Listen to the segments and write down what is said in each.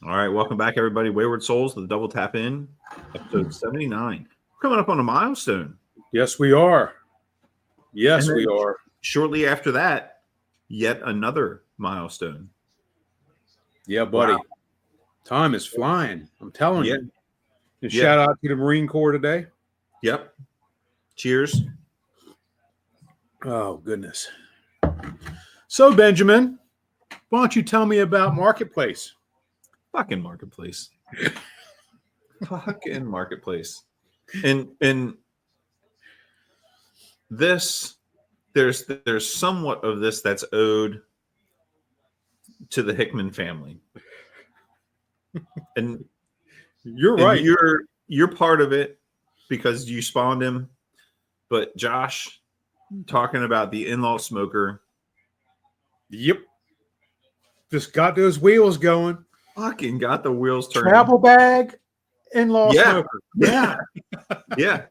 All right, welcome back, everybody. Wayward Souls, the Double Tap In, episode 79. Coming up on a milestone. Yes, we are. Yes, And we then are. Shortly after that, yet another milestone. Yeah, buddy. Wow. Time is flying. I'm telling Yeah. you. And Yeah. shout out to the Marine Corps today. Yep. Cheers. Oh, goodness. So, Benjamin, why don't you tell me about Marketplace? Fucking Marketplace. Fucking Marketplace. And this, there's somewhat of this that's owed to the Hickman family. And You're right. You're part of it because you spawned him. But Josh, talking about the in-law smoker. Yep. Just got those wheels going. Fucking got the wheels turning. Travel bag, in-law smoker. Yeah. Yeah.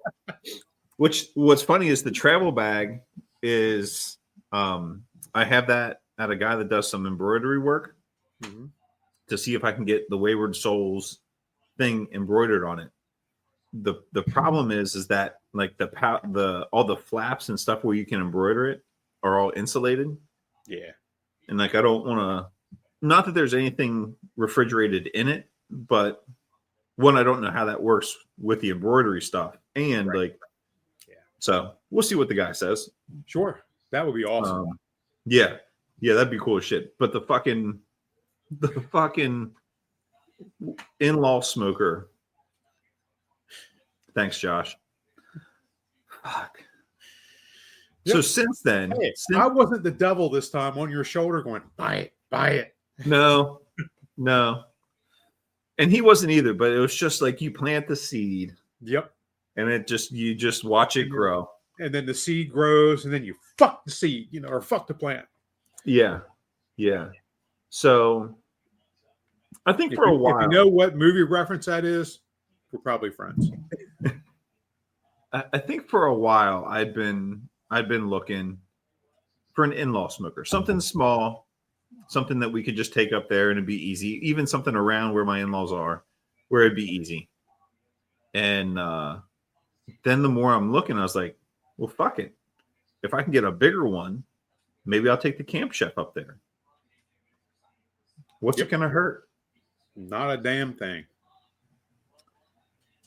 What's funny is the travel bag is I have that at a guy that does some embroidery work to see if I can get the Wayward Soles thing embroidered on it. The problem is that like all the flaps and stuff where you can embroider it are all insulated. Yeah. And like I don't want to, not that there's anything refrigerated in it, but one, I don't know how that works with the embroidery stuff. And so we'll see what the guy says. Sure. That would be awesome. Yeah, that'd be cool as shit. But the fucking in-law smoker. Thanks, Josh. Fuck. Yep. So since then, I wasn't the devil this time on your shoulder going, buy it. No. And he wasn't either, but it was just like you plant the seed. Yep. And you just watch it grow. And then the seed grows, and then you fuck the seed, or fuck the plant. Yeah. So I think for a while. If you know what movie reference that is, we're probably friends. I think for a while I'd been looking for an in-law smoker, something small, something that we could just take up there and it'd be easy. Even something around where my in-laws are, where it'd be easy. And then the more I'm looking, I was like, well, fuck it. If I can get a bigger one, maybe I'll take the Camp Chef up there. What's it going to hurt? Not a damn thing.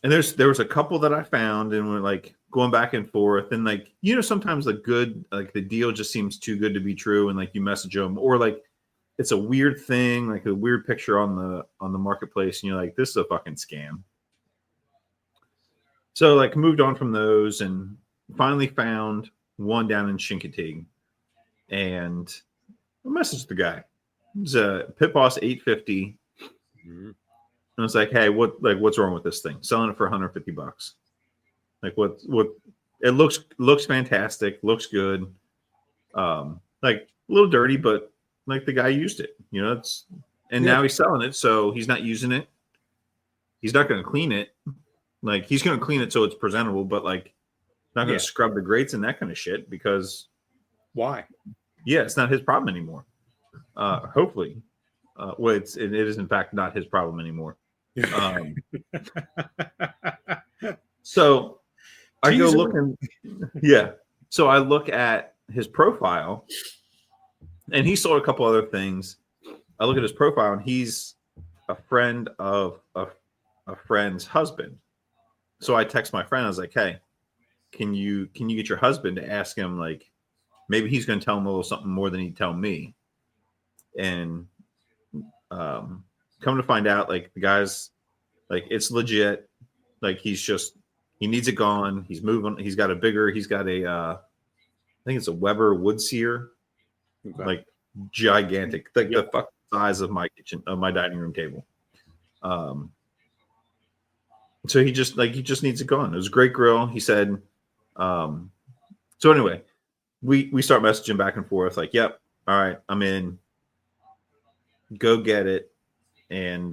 And there was a couple that I found and we're like going back and forth. And like, sometimes the deal just seems too good to be true. And like you message them or like it's a weird thing, like a weird picture on the marketplace. And you're like, this is a fucking scam. So like moved on from those and finally found one down in Chincoteague. And I messaged the guy. It's a Pit Boss 850. And I was like, hey, what's wrong with this thing? Selling it for $150. Like what it looks fantastic, looks good. Like a little dirty, but like the guy used it, now he's selling it, so he's not using it. He's not going to clean it. Like he's going to clean it so it's presentable, but like not going to scrub the grates and that kind of shit because why? Yeah, it's not his problem anymore. Hopefully. It is in fact not his problem anymore. So I go looking. Yeah. So I look at his profile and he sold a couple other things. I look at his profile and he's a friend of a friend's husband. So I text my friend. I was like, hey, can you get your husband to ask him, like, maybe he's going to tell him a little something more than he'd tell me. And come to find out, like the guy's like, it's legit. Like he needs it gone. He's moving. He's got a I think it's a Weber wood sear, like gigantic, like the fucking size of my dining room table. So he just needs it gone. It was a great grill. He said, so anyway, we start messaging back and forth like, yep. All right, I'm in. Go get it. And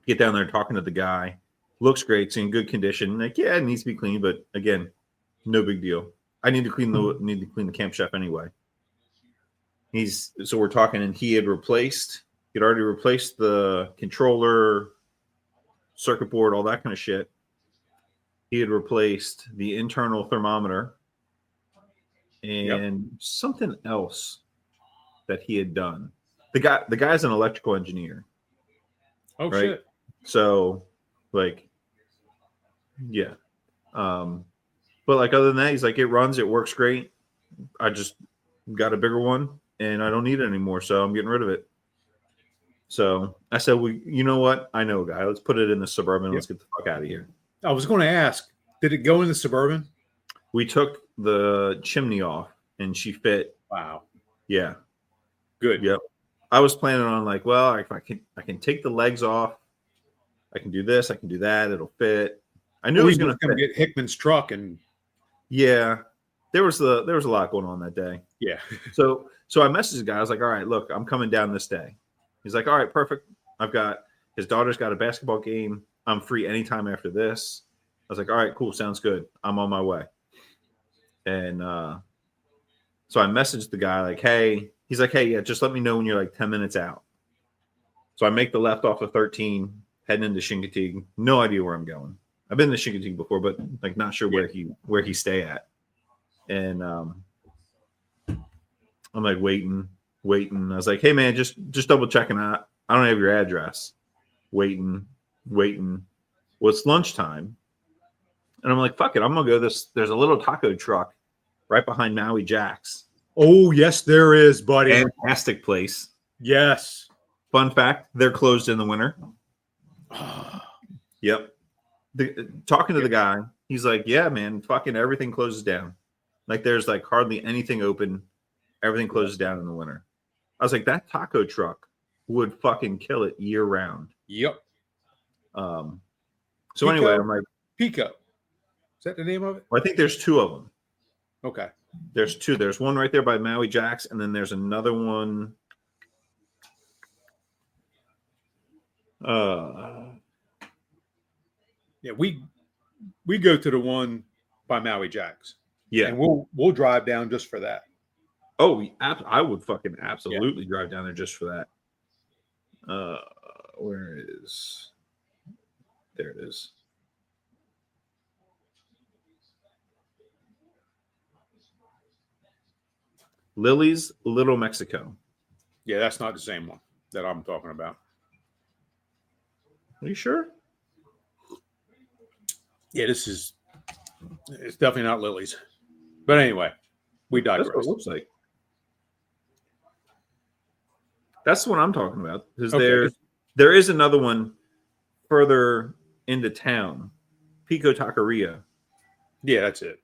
get down there talking to the guy. Looks great. It's in good condition. Like, yeah, it needs to be clean, but again, no big deal. I need to clean the Camp Chef anyway. So we're talking, and he'd already replaced the controller, circuit board, all that kind of shit. He had replaced the internal thermometer and something else that he had done. The guy's an electrical engineer. Oh, right? shit. So, like, yeah. But like other than that, he's like, it runs, it works great. I just got a bigger one and I don't need it anymore, so I'm getting rid of it. So I said, well, you know what? I know a guy. Let's put it in the Suburban. Let's get the fuck out of here. I was going to ask, did it go in the Suburban? We took the chimney off and she fit. Wow. Yeah. Good. Yep. I was planning on like, well, if I can take the legs off. I can do this. I can do that. It'll fit. I knew it was going to come get Hickman's truck, and yeah, there was a lot going on that day. Yeah. So I messaged the guy. I was like, all right, look, I'm coming down this day. He's like, all right, perfect. His daughter's got a basketball game. I'm free anytime after this. I was like, all right, cool. Sounds good. I'm on my way. And so I messaged the guy like, hey, he's like, hey, yeah, just let me know when you're like 10 minutes out. So I make the left off of 13, heading into Chincoteague. No idea where I'm going. I've been to Chincoteague before, but like not sure where he stay at. And I'm like waiting. I was like, hey man, just double checking out. I don't have your address. Waiting. Well, it's lunchtime. And I'm like, fuck it. I'm gonna go there's a little taco truck right behind Maui Jack's. Oh, yes, there is, buddy. Fantastic place. Yes. Fun fact, they're closed in the winter. Yep. Talking to the guy, he's like, yeah, man, fucking everything closes down. Like there's like hardly anything open. Everything closes down in the winter. I was like, that taco truck would fucking kill it year round. Yep. So Pico? anyway, I'm like, Pico. Is that the name of it? well, I think there's two of them. Okay. There's two. There's one right there by Maui Jack's, and then there's another one. Yeah, we go to the one by Maui Jack's. Yeah, and we'll drive down just for that. Oh, I would fucking absolutely drive down there just for that. Where is? There it is. Lily's Little Mexico. Yeah, that's not the same one that I'm talking about. Are you sure? Yeah, it's definitely not Lily's. But anyway, we digress. That's what it looks like. That's the one I'm talking about. Because there is another one further into town, Pico Taqueria. Yeah, that's it.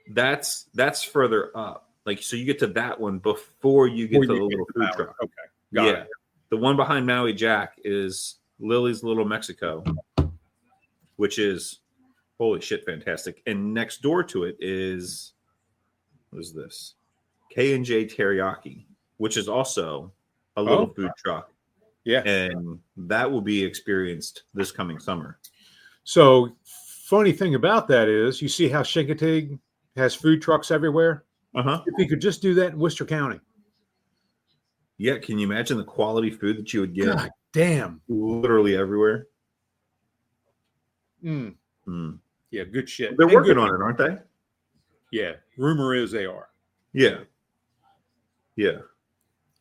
That's further up. Like, so you get to that one before you get to the little food truck. Okay, got it. The one behind Maui Jack is Lily's Little Mexico, which is holy shit fantastic. And next door to it is, what is this? K&J Teriyaki, which is also a little food truck. Yeah. And that will be experienced this coming summer. So funny thing about that is, you see how Chincoteague has food trucks everywhere? Uh-huh. If you could just do that in Worcester County. Yeah, can you imagine the quality food that you would get? God damn. Literally everywhere. Yeah, good shit. They're working on it, aren't they? Yeah. Rumor is they are. Yeah. Yeah.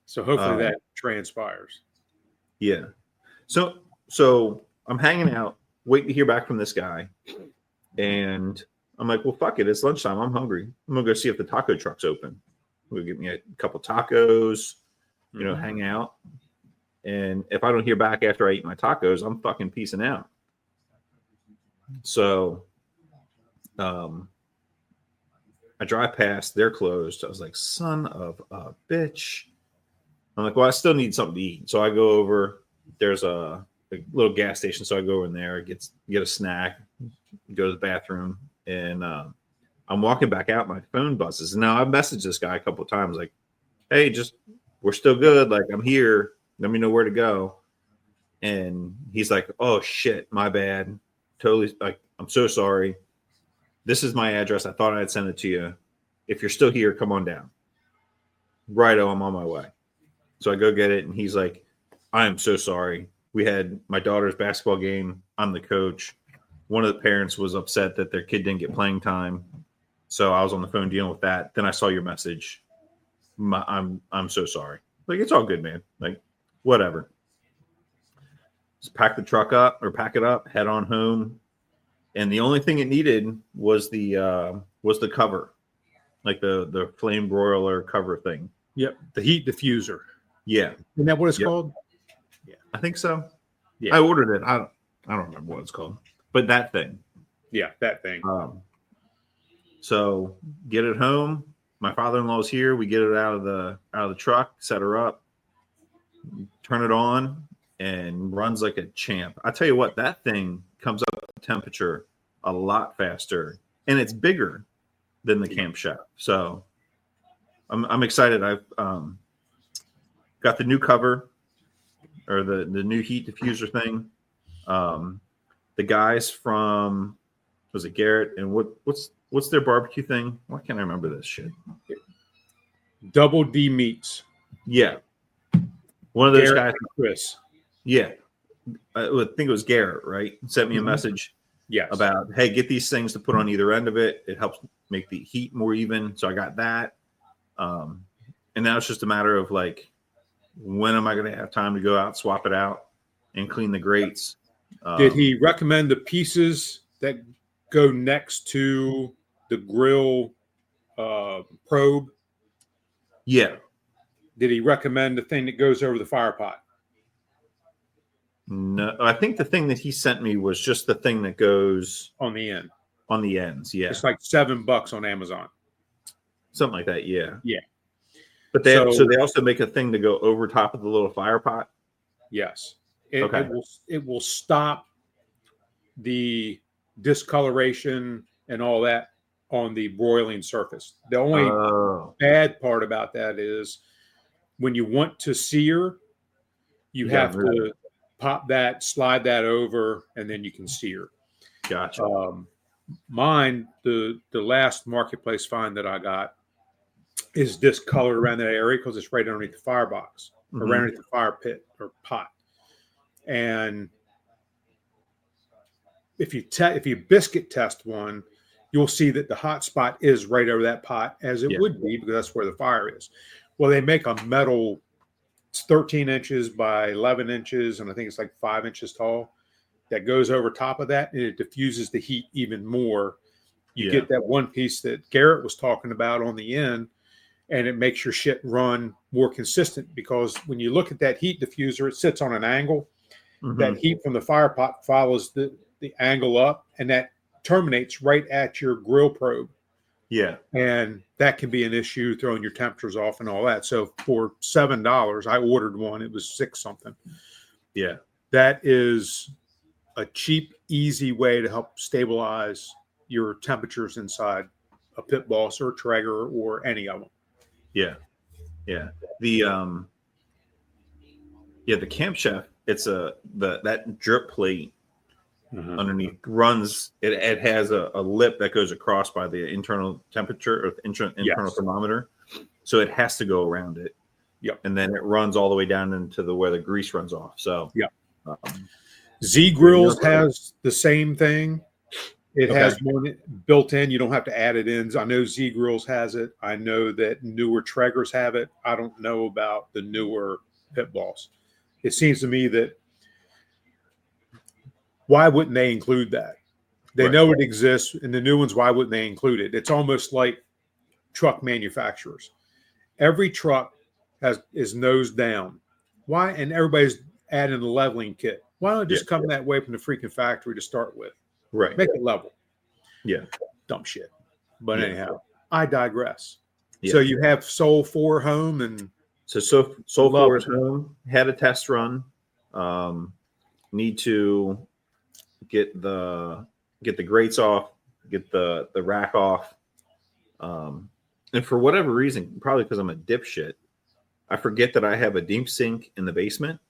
So hopefully that transpires. Yeah. So I'm hanging out, waiting to hear back from this guy. And I'm like, well, fuck it. It's lunchtime. I'm hungry. I'm going to go see if the taco truck's open. We'll get me a couple tacos, hang out. And if I don't hear back after I eat my tacos, I'm fucking peacing out. So I drive past, they're closed. I was like, son of a bitch. I'm like, well, I still need something to eat. So I go over, there's a little gas station. So I go in there, get a snack, go to the bathroom, and I'm walking back out. My phone buzzes. And now I've messaged this guy a couple of times, like, hey, we're still good. Like, I'm here. Let me know where to go. And he's like, oh shit, my bad. Totally. Like, I'm so sorry. This is my address. I thought I'd send it to you. If you're still here, come on down. Righto, I'm on my way. So I go get it, and he's like, I am so sorry. We had my daughter's basketball game. I'm the coach. One of the parents was upset that their kid didn't get playing time. So I was on the phone dealing with that. Then I saw your message. I'm so sorry. Like, it's all good, man. Like, whatever. Just pack it up, head on home. And the only thing it needed was the cover, like the flame broiler cover thing. Yep, the heat diffuser. Yeah. Isn't that what it's called? Yeah, I think so. Yeah, I ordered it. I don't remember what it's called, but that thing. Yeah, that thing. So get it home. My father-in-law's here. We get it out of the truck, set her up, turn it on, and runs like a champ. I tell you what, that thing comes up to temperature a lot faster, and it's bigger than the camshaft. So I'm excited. I've got the new cover, or the new heat diffuser thing. The guys from, was it Garrett, and what's their barbecue thing? Why can't I remember this shit? Double D Meats. Yeah, one of those Garrett guys. Chris. Yeah, I think it was Garrett, right? Sent me a message. Yes. About, hey, get these things to put on either end of it. It helps make the heat more even. So I got that. And now it's just a matter of like, when am I going to have time to go out, swap it out, and clean the grates? Did he recommend the pieces that go next to the grill probe? Yeah. Did he recommend the thing that goes over the fire pot? No, I think the thing that he sent me was just the thing that goes On the end. on the ends. Yeah. It's like $7 on Amazon. Something like that. Yeah. Yeah. But they they also make a thing to go over top of the little fire pot. Yes. Okay. It will stop the discoloration and all that on the broiling surface. The only bad part about that is when you want to sear, you have to pop that, slide that over, and then you can sear. Gotcha. Mine, the last marketplace find that I got is discolored around that area because it's right underneath the firebox, or right underneath the fire pit or pot. And if you biscuit test one, you'll see that the hot spot is right over that pot, as it would be, because that's where the fire is. Well, they make a metal, it's 13 inches by 11 inches, and I think it's like 5 inches tall, that goes over top of that, and it diffuses the heat even more. You get that one piece that Garrett was talking about on the end, and it makes your shit run more consistent, because when you look at that heat diffuser, it sits on an angle. That heat from the fire pot follows the angle up, and that terminates right at your grill probe. Yeah. And that can be an issue, throwing your temperatures off and all that. So for $7, I ordered one. It was $6 something. Yeah. That is a cheap, easy way to help stabilize your temperatures inside a Pit Boss or a Traeger or any of them. Yeah. Yeah. The camshaft, it's that drip plate underneath runs, it has a lip that goes across by the internal temperature, or internal thermometer, so it has to go around it. Yep. And then it runs all the way down into where the grease runs off. So Z Grills has the same thing. It has one built in. You don't have to add it in. I know Z Grills has it. I know that newer Traegers have it. I don't know about the newer Pit Boss. It seems to me that, why wouldn't they include that? They know it exists, and the new ones, why wouldn't they include it? It's almost like truck manufacturers. Every truck is nose down. Why? And everybody's adding a leveling kit. Why don't it just come that way from the freaking factory to start with? Right. Make it level. Yeah. Dumb shit. But anyhow, I digress. Yeah. So you have Soul 4 home, and Soul 4 is home. Had a test run. Need to get the grates off, get the rack off. And for whatever reason, probably because I'm a dipshit, I forget that I have a deep sink in the basement.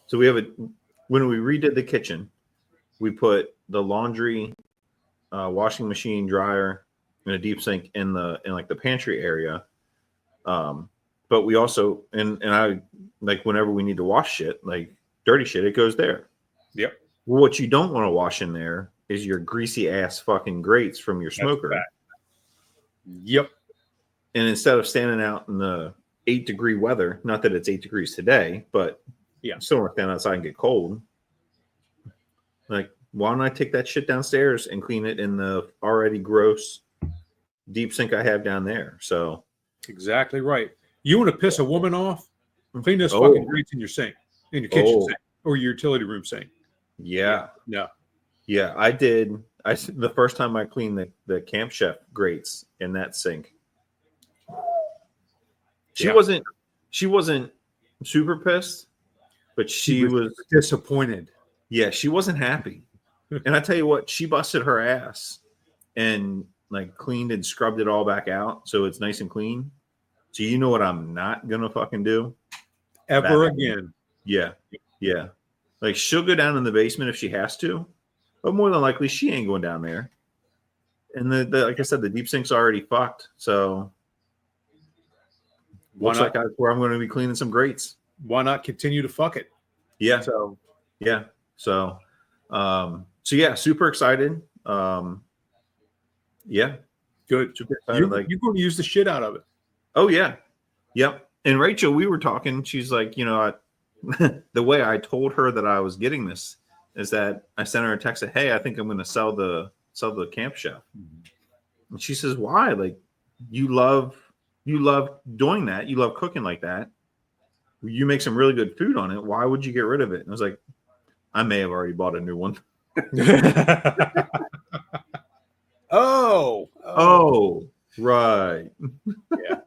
So when we redid the kitchen, we put the laundry, washing machine, dryer, and a deep sink in like the pantry area. but we also and I like whenever we need to wash shit, like dirty shit, it goes there. Yep. What you don't want to wash in there is your greasy ass fucking grates from your smoker. Yep. And instead of standing out in the 8-degree weather, not that it's 8 degrees today, but yeah, still want to stand outside and get cold. Like, why don't I take that shit downstairs and clean it in the already gross deep sink I have down there? So exactly right. You want to piss a woman off? Clean those fucking grates in your sink, in your kitchen sink, or your utility room sink. Yeah. Yeah. I did. The first time I cleaned the Camp Chef grates in that sink. She wasn't super pissed, but she was disappointed. Yeah, she wasn't happy. And I tell you what, she busted her ass and like cleaned and scrubbed it all back out so it's nice and clean. So you know what I'm not gonna fucking do ever again. Yeah. Like she'll go down in the basement if she has to, but more than likely she ain't going down there. And the like I said, the deep sink's already fucked. So looks like that's where I'm going to be cleaning some grates. Why not continue to fuck it? Yeah. So yeah, super excited. Yeah. Good. Super excited. You're going to use the shit out of it. Oh yeah. Yep. And Rachel, we were talking, she's like, the way I told her that I was getting this is that I sent her a text that, hey, I think I'm going to sell the Camp Chef. Mm-hmm. And she says, why? Like you love doing that. You love cooking like that. You make some really good food on it. Why would you get rid of it? And I was like, I may have already bought a new one. Oh, right. Yeah.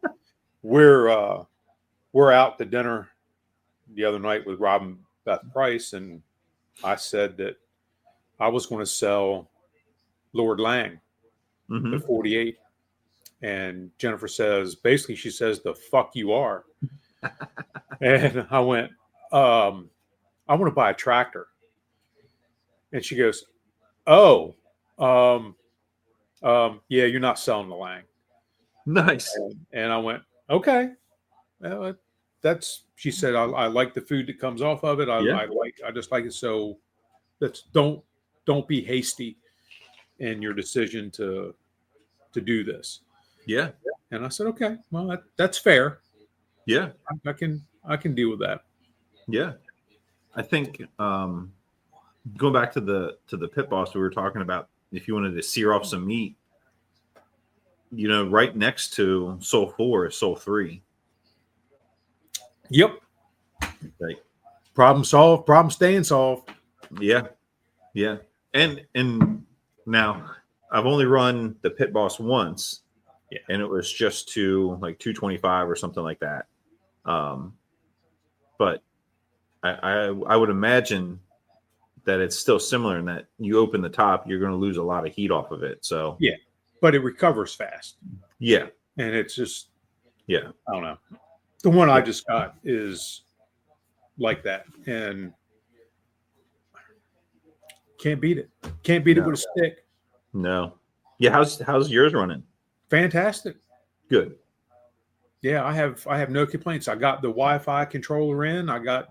We're out to dinner the other night with Rob and Beth Price, and I said that I was going to sell Lord Lang, the 48. And Jennifer says, basically, she says, the fuck you are. And I went, I want to buy a tractor. And she goes, oh, yeah, you're not selling the Lang. Nice. And I went, okay. She said, I like the food that comes off of it. I just like it. So don't be hasty in your decision to do this. Yeah. And I said, okay, well, that's fair. Yeah. I can deal with that. Yeah. I think, going back to the pit boss we were talking about, if you wanted to sear off some meat, right next to Soul 4 is Soul 3. Yep. Like problem solved, problem staying solved. Yeah. And now I've only run the pit boss once. Yeah. And it was just to like 225 or something like that. But I would imagine that it's still similar in that you open the top, you're going to lose a lot of heat off of it. So yeah, but it recovers fast. Yeah. And it's just, I don't know. The one I just got is like that, and can't beat it. Can't beat it with a stick. No. Yeah. How's yours running? Fantastic. Good. Yeah, I have no complaints. I got the Wi-Fi controller in. I got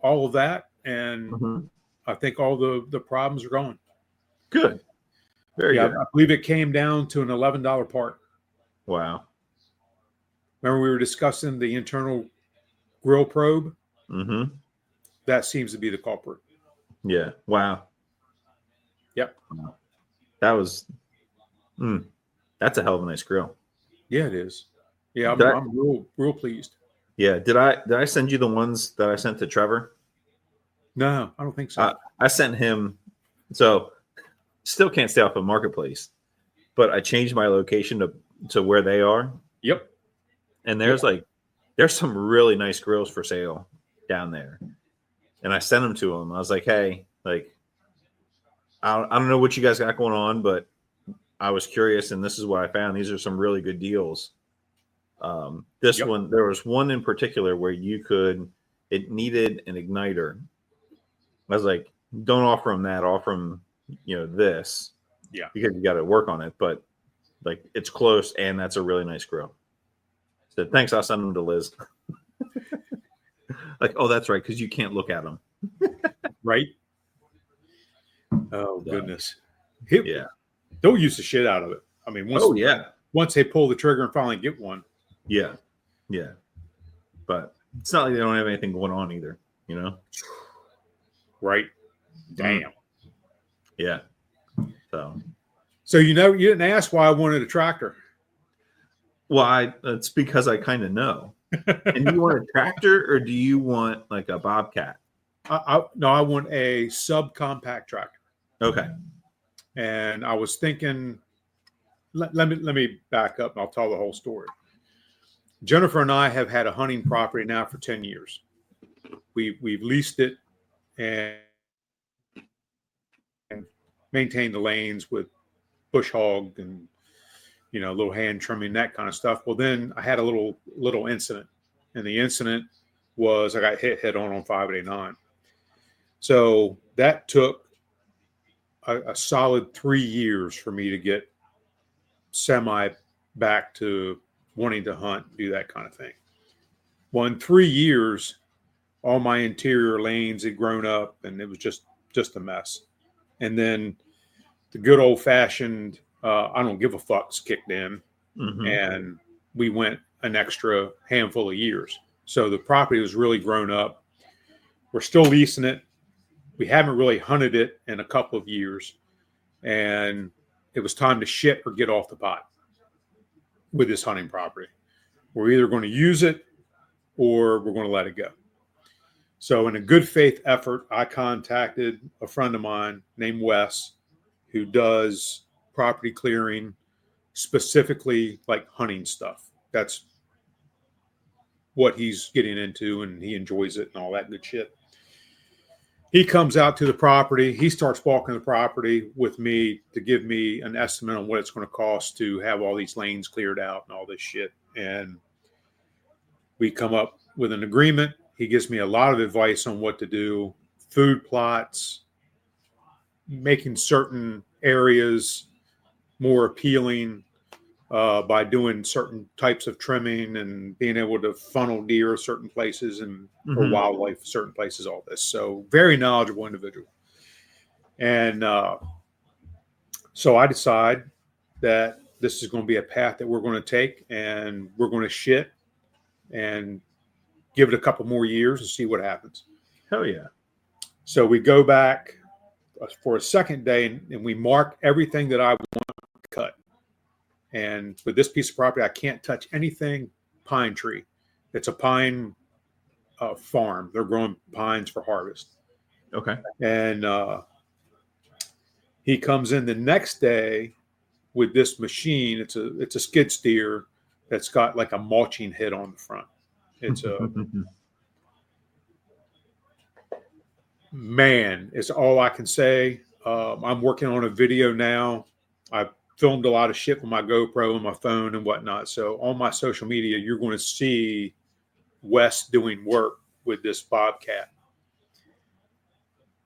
all of that, and I think all the problems are gone. Good. Very good. I believe it came down to an $11 part. Wow. Remember we were discussing the internal grill probe? Mm-hmm. That seems to be the culprit. Yeah. Wow. Yep. That was that's a hell of a nice grill. Yeah, it is. Yeah, I'm real pleased. Yeah. Did I send you the ones that I sent to Trevor? No, I don't think so. I sent him, so still can't stay off of Marketplace, but I changed my location to where they are. Yep. And there's some really nice grills for sale down there. And I sent them to him. I was like, hey, like, I don't know what you guys got going on, but I was curious, and this is what I found. These are some really good deals. This one, there was one in particular where it needed an igniter. I was like, don't offer them that. Offer them, this. Yeah. Because you got to work on it. But like, it's close, and that's a really nice grill. Said, thanks, I'll send them to Liz. Like, oh, that's right, because you can't look at them. Right? Oh, goodness. Yeah. They'll use the shit out of it. I mean, once they pull the trigger and finally get one. Yeah. Yeah. But it's not like they don't have anything going on either, you know? Right. Damn. Yeah. So you didn't ask why I wanted a tractor. Well, it's because I kind of know. And do you want a tractor or do you want like a Bobcat? No, I want a subcompact tractor. Okay. And I was thinking, let me back up and I'll tell the whole story. Jennifer and I have had a hunting property now for 10 years. We've leased it and maintained the lanes with bush hog and little hand trimming, that kind of stuff. Well, then I had a little incident, and the incident was I got hit head on 589. So that took a solid 3 years for me to get semi back to wanting to hunt, do that kind of thing. Well, in 3 years, all my interior lanes had grown up, and it was just a mess. And then the good old fashioned I don't give a fucks kicked in, and we went an extra handful of years. So the property was really grown up. We're still leasing it. We haven't really hunted it in a couple of years, and it was time to shit or get off the pot with this hunting property. We're either going to use it or we're going to let it go. So in a good faith effort, I contacted a friend of mine named Wes, who does property clearing, specifically like hunting stuff. That's what he's getting into, and he enjoys it and all that good shit. He comes out to the property. He starts walking the property with me to give me an estimate on what it's going to cost to have all these lanes cleared out and all this shit. And we come up with an agreement. He gives me a lot of advice on what to do, food plots, making certain areas more appealing by doing certain types of trimming and being able to funnel deer certain places and or wildlife certain places, all this. So very knowledgeable individual. And so I decide that this is going to be a path that we're going to take, and we're going to shit and give it a couple more years and see what happens. Hell yeah. So we go back for a second day and we mark everything that I want to cut. And with this piece of property, I can't touch anything pine tree. It's a pine farm. They're growing pines for harvest. Okay. And he comes in the next day with this machine. It's a skid steer that's got like a mulching head on the front. It's a man, it's all I can say. I'm working on a video now. I've filmed a lot of shit with my GoPro and my phone and whatnot. So on my social media, you're going to see Wes doing work with this Bobcat.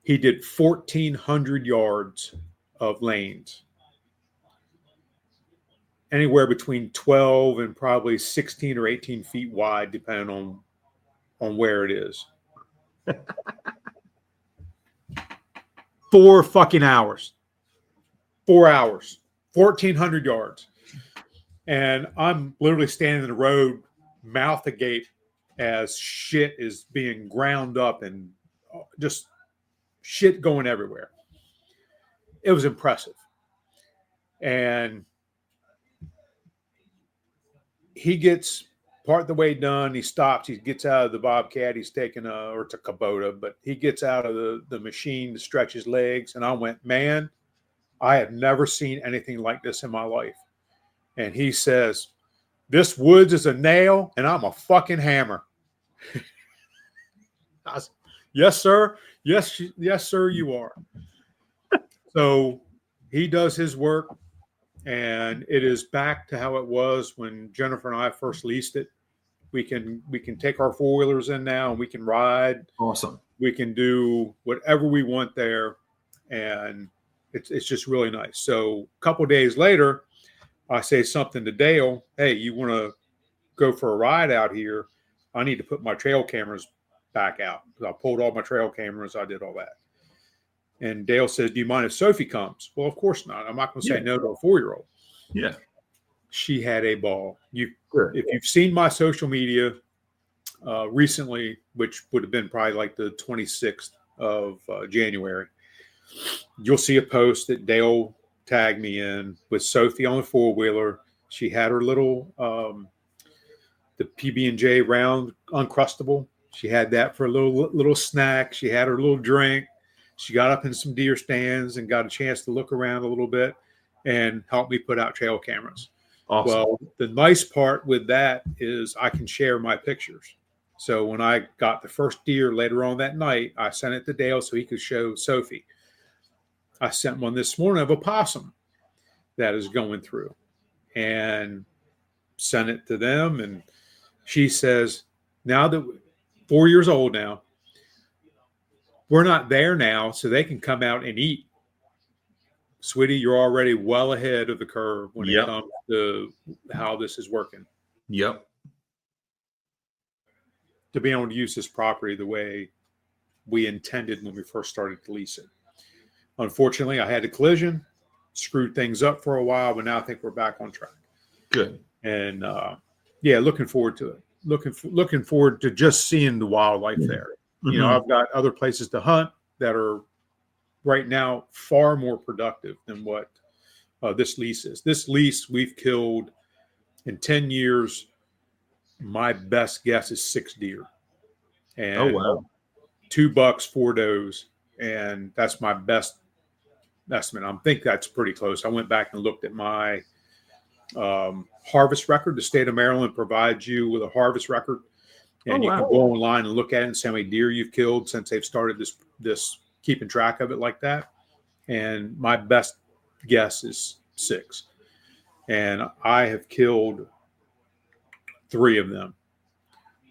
He did 1,400 yards of lanes, anywhere between 12 and probably 16 or 18 feet wide, depending on where it is. 4 fucking hours. 4 hours. 1,400 yards. And I'm literally standing in the road, mouth agape, as shit is being ground up and just shit going everywhere. It was impressive. And he gets part of the way done. He stops. He gets out of the Bobcat. He's taking or it's a Kubota, but he gets out of the machine to stretch his legs. And I went, man, I have never seen anything like this in my life. And he says, this woods is a nail and I'm a fucking hammer. I said, yes, sir. Yes, sir, you are. So he does his work, and it is back to how it was when Jennifer and I first leased it. We can take our four-wheelers in now and we can ride. Awesome. We can do whatever we want there, and it's just really nice. So a couple of days later, I say something to Dale. Hey, you want to go for a ride out here, I need to put my trail cameras back out. I pulled all my trail cameras. I did all that. And Dale says, do you mind if Sophie comes? Well, of course not. I'm not going to say no to a 4-year-old. Yeah. She had a ball. Good. If you've seen my social media recently, which would have been probably like the 26th of January, you'll see a post that Dale tagged me in with Sophie on the 4-wheeler. She had her little the PB&J round Uncrustable. She had that for a little snack. She had her little drink. She got up in some deer stands and got a chance to look around a little bit and help me put out trail cameras. Awesome. Well, the nice part with that is I can share my pictures. So when I got the first deer later on that night, I sent it to Dale so he could show Sophie. I sent one this morning of a possum that is going through and sent it to them. And she says, now that 4 years old now, we're not there now, so they can come out and eat. Sweetie, you're already well ahead of the curve when it comes to how this is working. Yep. To be able to use this property the way we intended when we first started to lease it. Unfortunately, I had a collision, screwed things up for a while, but now I think we're back on track. Good. And looking forward to it. Looking forward to just seeing the wildlife there. Mm-hmm. You know, I've got other places to hunt that are right now far more productive than what this lease is. This lease we've killed in 10 years. My best guess is 6 deer. And oh, wow. 2 bucks, 4 does. And that's my best estimate. I think that's pretty close. I went back and looked at my harvest record. The state of Maryland provides you with a harvest record. And you can go online and look at it and see how many deer you've killed since they've started this keeping track of it like that. And my best guess is 6. And I have killed 3 of them.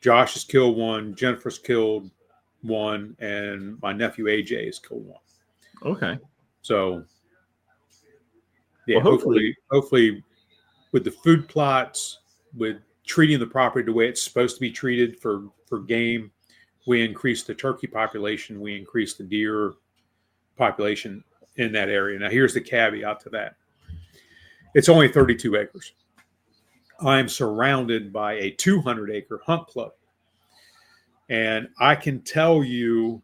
Josh has killed 1, Jennifer's killed 1, and my nephew AJ has killed 1. Okay. So yeah, well, hopefully with the food plots, with treating the property the way it's supposed to be treated for game, we increase the turkey population, we increase the deer population in that area. Now, here's the caveat to that. It's only 32 acres. I'm surrounded by a 200-acre hunt club. And I can tell you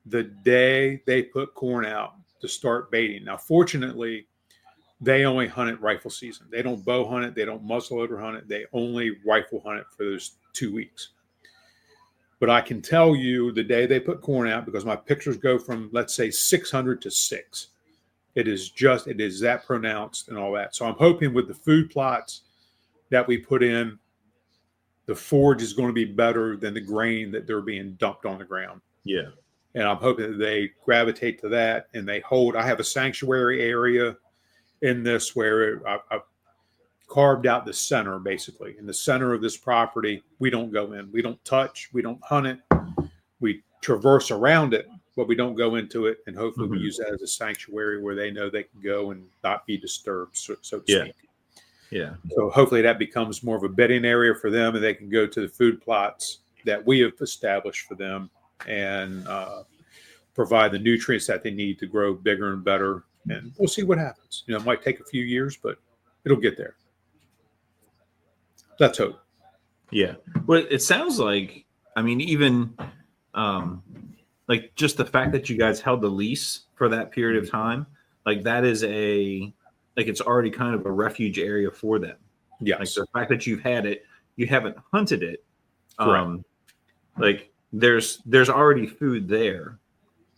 the day they put corn out to start baiting. Now, fortunately, they only hunt it rifle season. They don't bow hunt it. They don't muzzleloader hunt it. They only rifle hunt it for those 2 weeks. But I can tell you the day they put corn out, because my pictures go from, let's say, 600 to 6. It is that pronounced and all that. So I'm hoping with the food plots that we put in, the forage is going to be better than the grain that they're being dumped on the ground. Yeah. And I'm hoping that they gravitate to that and they hold. I have a sanctuary area in this where I've carved out the center, basically. In the center of this property, we don't go in. We don't touch. We don't hunt it. We traverse around it, but we don't go into it. And hopefully we use that as a sanctuary where they know they can go and not be disturbed, so to speak. Yeah. So hopefully that becomes more of a bedding area for them, and they can go to the food plots that we have established for them and provide the nutrients that they need to grow bigger and better. And we'll see what happens. You know, it might take a few years, but it'll get there. Let's hope. Yeah. Well, it sounds like, I mean, even like just the fact that you guys held the lease for that period of time, like that is it's already kind of a refuge area for them. Yes. Like the fact that you've had it, you haven't hunted it. Correct. Like there's already food there,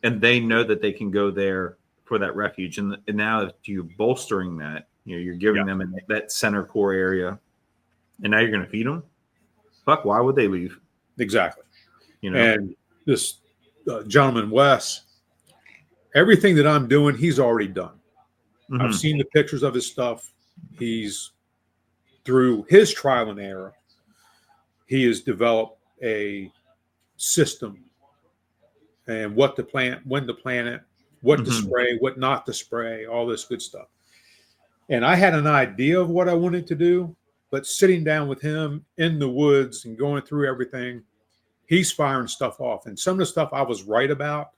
and they know that they can go there for that refuge. And now if you're bolstering that, you know, you're giving them that center core area, and now you're going to feed them. Fuck, why would they leave? Exactly. You know, and this gentleman, Wes, everything that I'm doing, he's already done. Mm-hmm. I've seen the pictures of his stuff. He's, through his trial and error, he has developed a system and what to plant, when to plant it, what to spray, what not to spray, all this good stuff. And I had an idea of what I wanted to do, But sitting down with him in the woods and going through everything, he's firing stuff off. And some of the stuff I was right about,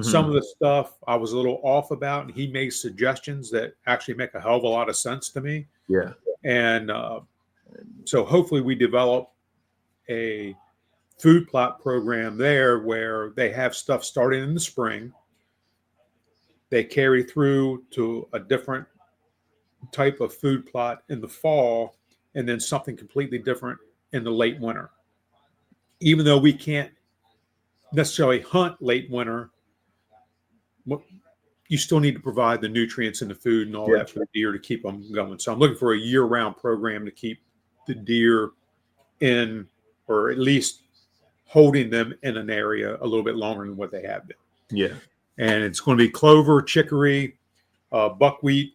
some of the stuff I was a little off about, and he made suggestions that actually make a hell of a lot of sense to me. Yeah. And so hopefully we develop a food plot program there where they have stuff starting in the spring. They carry through to a different type of food plot in the fall, and then something completely different in the late winter. Even though we can't necessarily hunt late winter, you still need to provide the nutrients and the food and all that for the deer to keep them going. So I'm looking for a year-round program to keep the deer in, or at least holding them in an area a little bit longer than what they have been. Yeah. And it's going to be clover, chicory, buckwheat,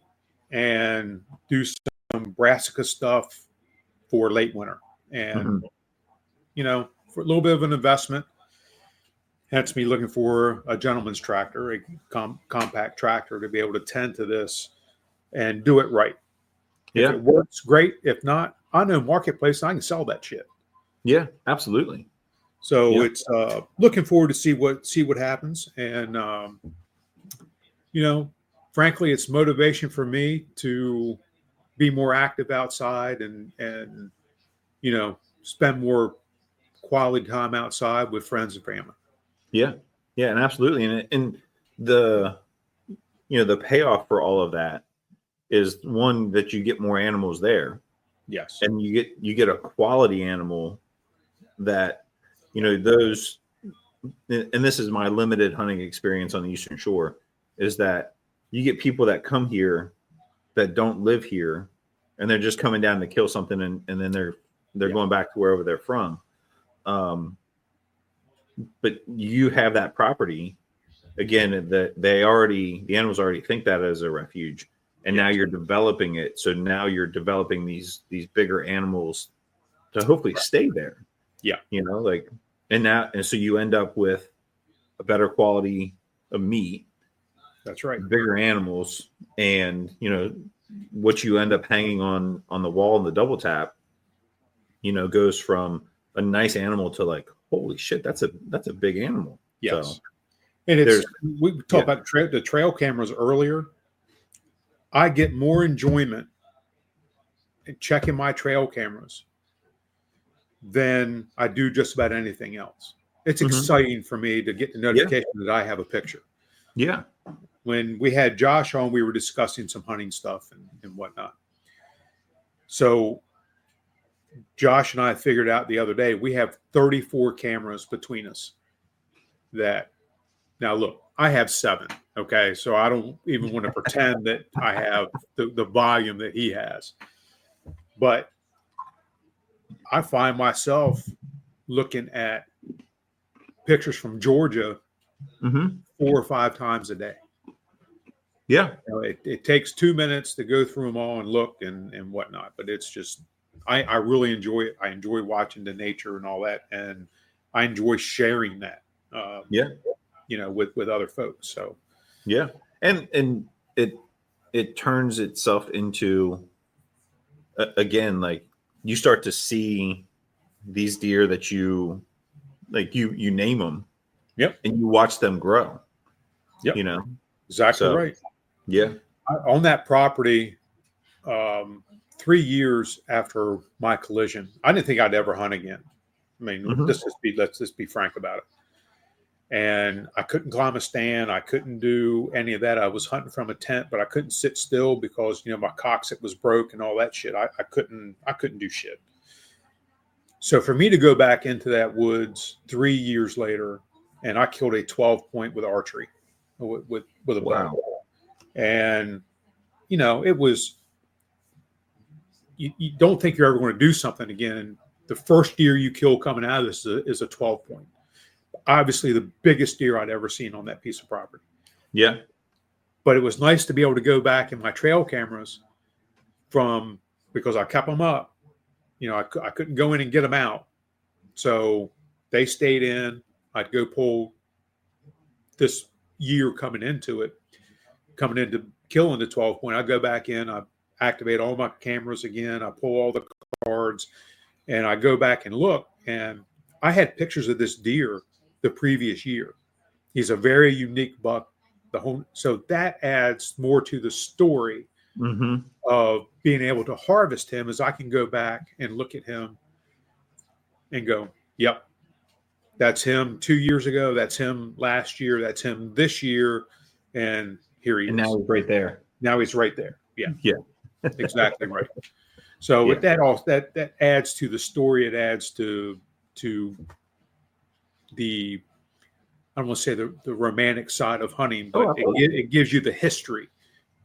and do some brassica stuff for late winter. And, for a little bit of an investment, hence me looking for a gentleman's tractor, a compact tractor to be able to tend to this and do it right. Yeah. If it works, great. If not, I know marketplace, I can sell that shit. Yeah, absolutely. So it's looking forward to see what happens. And, frankly, it's motivation for me to be more active outside and spend more quality time outside with friends and family. Yeah. Yeah. And absolutely. And the payoff for all of that is one, that you get more animals there. Yes. And you get a quality animal that, those, and this is my limited hunting experience on the Eastern Shore, is that you get people that come here that don't live here, and they're just coming down to kill something, and then they're going back to wherever they're from. But you have that property again, that the animals already think that as a refuge, and now you're developing it. So now you're developing these bigger animals to hopefully stay there. Yeah. And so you end up with a better quality of meat. That's right. Bigger animals, and what you end up hanging on the wall in the double tap, goes from a nice animal to like, holy shit, that's a big animal. Yes. So, and we talked about the trail cameras earlier. I get more enjoyment in checking my trail cameras than I do just about anything else. It's exciting for me to get the notification that I have a picture. Yeah. When we had Josh on, we were discussing some hunting stuff and whatnot. So Josh and I figured out the other day, we have 34 cameras between us. Now look, I have 7. Okay. So I don't even want to pretend that I have the volume that he has. But I find myself looking at pictures from Georgia 4 or 5 times a day. Yeah. It takes 2 minutes to go through them all and look and whatnot, but it's just, I really enjoy it. I enjoy watching the nature and all that. And I enjoy sharing that, with other folks. So, yeah. And it turns itself into, again, like, you start to see these deer that you name them. Yep. And you watch them grow. Yep. Exactly right. Yeah. On that property, 3 years after my collision, I didn't think I'd ever hunt again. I mean, let's just be frank about it. And I couldn't climb a stand. I couldn't do any of that. I was hunting from a tent, but I couldn't sit still because, my coccyx was broke and all that shit. I couldn't do shit. So for me to go back into that woods 3 years later, and I killed a 12-point with archery with a bow. And, it was, you don't think you're ever going to do something again. And the first deer you kill coming out of this is a 12-point. Obviously the biggest deer I'd ever seen on that piece of property. Yeah. But it was nice to be able to go back in my trail cameras because I kept them up. I couldn't go in and get them out. So they stayed in. I'd go pull this year coming into killing the 12-point. I'd go back in, I activate all my cameras again. I pull all the cards, and I go back and look, and I had pictures of this deer the previous year. He's a very unique buck. So that adds more to the story of being able to harvest him, as I can go back and look at him and go, yep, that's him 2 years ago. That's him last year. That's him this year. And here he is. And now he's right there. Now he's right there. Yeah. Yeah. Exactly right. So with that, that adds to the story. It adds to the, I don't want to say the romantic side of hunting, but it gives you the history.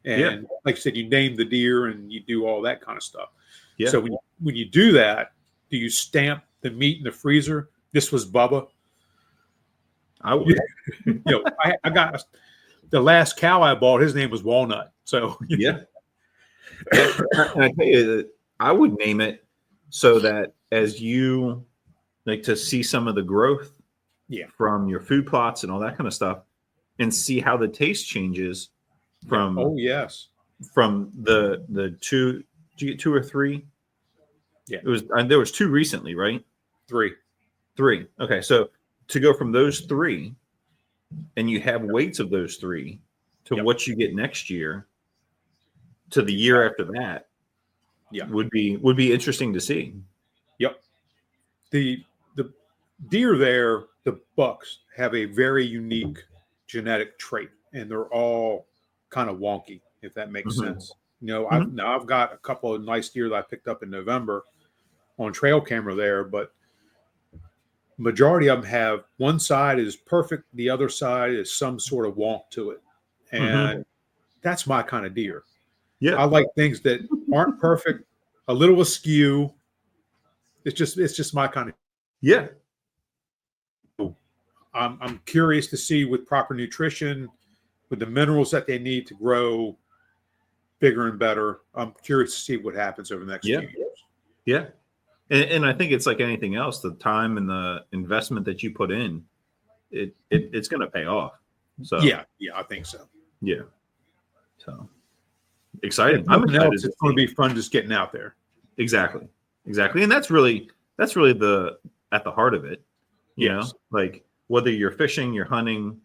And like I said, you name the deer and you do all that kind of stuff. Yeah. So when you do that, do you stamp the meat in the freezer? This was Bubba. I would. I got the last cow I bought. His name was Walnut. So yeah. And I tell you that I would name it so that as you like to see some of the growth from your food plots and all that kind of stuff, and see how the taste changes from from the two. Did you get 2 or 3? Yeah, it was. There was 2 recently, right? 3. Okay, so to go from those 3, and you have weights of those 3 to what you get next year, to the year after that, would be interesting to see. Yep. The deer there, the bucks, have a very unique genetic trait, and they're all kind of wonky, if that makes sense. I've got a couple of nice deer that I picked up in November on trail camera there, but majority of them have one side is perfect, the other side is some sort of wonk to it, and that's my kind of deer. Yeah, I like things that aren't perfect, a little askew. It's just my kind of. Yeah. I'm curious to see, with proper nutrition, with the minerals that they need to grow bigger and better. I'm curious to see what happens over the next few years. Yeah. And I think it's like anything else, the time and the investment that you put in, it's going to pay off. So yeah, I think so. Yeah. So exciting. I'm excited. It's going to be fun just getting out there. Exactly. And that's really the at the heart of it. You know, like whether you're fishing, you're hunting,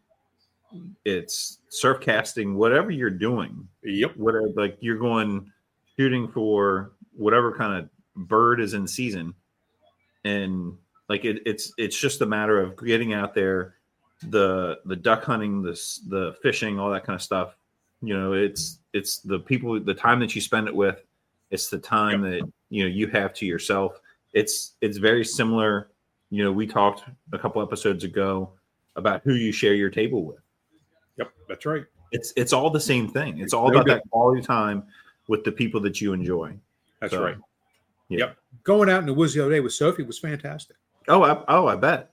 it's surf casting, whatever you're doing. Yep. Whatever, like you're going shooting for whatever kind of bird is in season, and like it's just a matter of getting out there, the duck hunting, the fishing, all that kind of stuff. You know, it's the people, the time that you spend it with, it's the time that you have to yourself. It's very similar. You know, we talked a couple episodes ago about who you share your table with. Yep, that's right. It's all the same thing. It's all about that quality time with the people that you enjoy. That's right. Yeah. Yep. Going out in the woods the other day with Sophie was fantastic. I bet.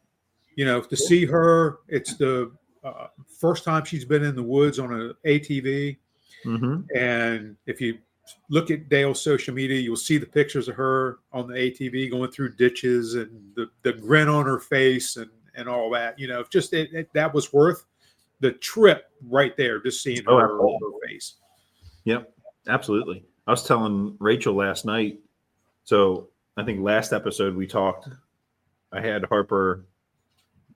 You know, to see her, it's the first time she's been in the woods on an ATV. And if you look at Dale's social media, you'll see the pictures of her on the ATV going through ditches and the grin on her face and all that. You know, just that was worth the trip right there, just seeing her face. Yep, absolutely. I was telling Rachel last night. So I think last episode we talked, I had Harper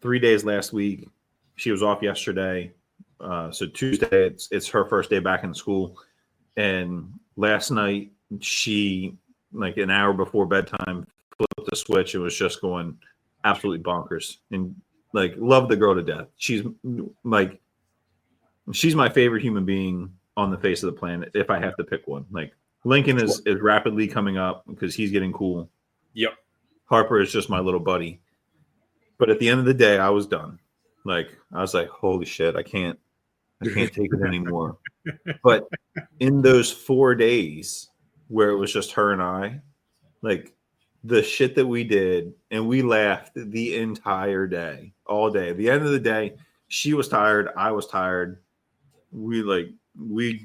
3 days last week. She was off yesterday. So Tuesday, it's her first day back in school. And last night, she, like an hour before bedtime, flipped the switch and was just going absolutely bonkers. And like, love the girl to death. She's my favorite human being on the face of the planet, if I have to pick one. Like, Lincoln is rapidly coming up because he's getting cool. Yep. Harper is just my little buddy. But at the end of the day, I was done. Like, I was like, holy shit, I can't take it anymore. But in those 4 days where it was just her and I, like, the shit that we did, and we laughed the entire day, all day. At the end of the day, she was tired, I was tired. We'd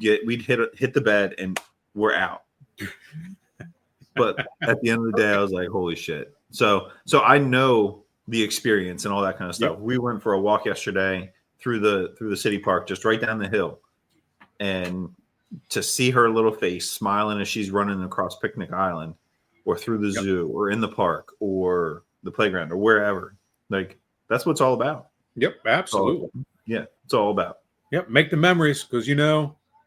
hit the bed and we're out. But at the end of the day, I was like, holy shit. So I know the experience and all that kind of stuff. Yep. We went for a walk yesterday through the city park, just right down the hill. And to see her little face smiling as she's running across Picnic Island, or through the zoo or in the park or the playground or wherever. Like, that's what it's all about. Yep, absolutely. It's all about. Yep, make the memories, because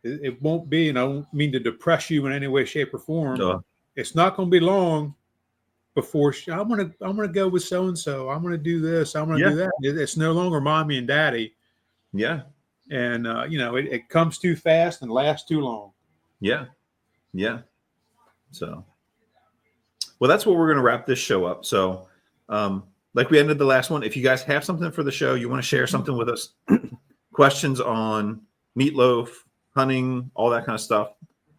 it won't be, and I don't mean to depress you in any way, shape, or form. It's not going to be long before I'm gonna go with so and so. I'm gonna do this. I'm gonna do that. It's no longer mommy and daddy. Yeah, and it comes too fast and lasts too long. Yeah. So, well, that's what we're gonna wrap this show up. So, like we ended the last one. If you guys have something for the show, you want to share something with us, questions on meatloaf, hunting, all that kind of stuff,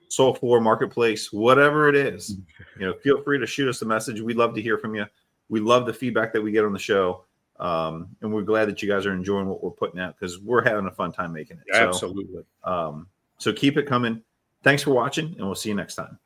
Soul 4 Marketplace, whatever it is, feel free to shoot us a message. We'd love to hear from you. We love the feedback that we get on the show. And we're glad that you guys are enjoying what we're putting out, because we're having a fun time making it. Absolutely. So keep it coming. Thanks for watching, and we'll see you next time.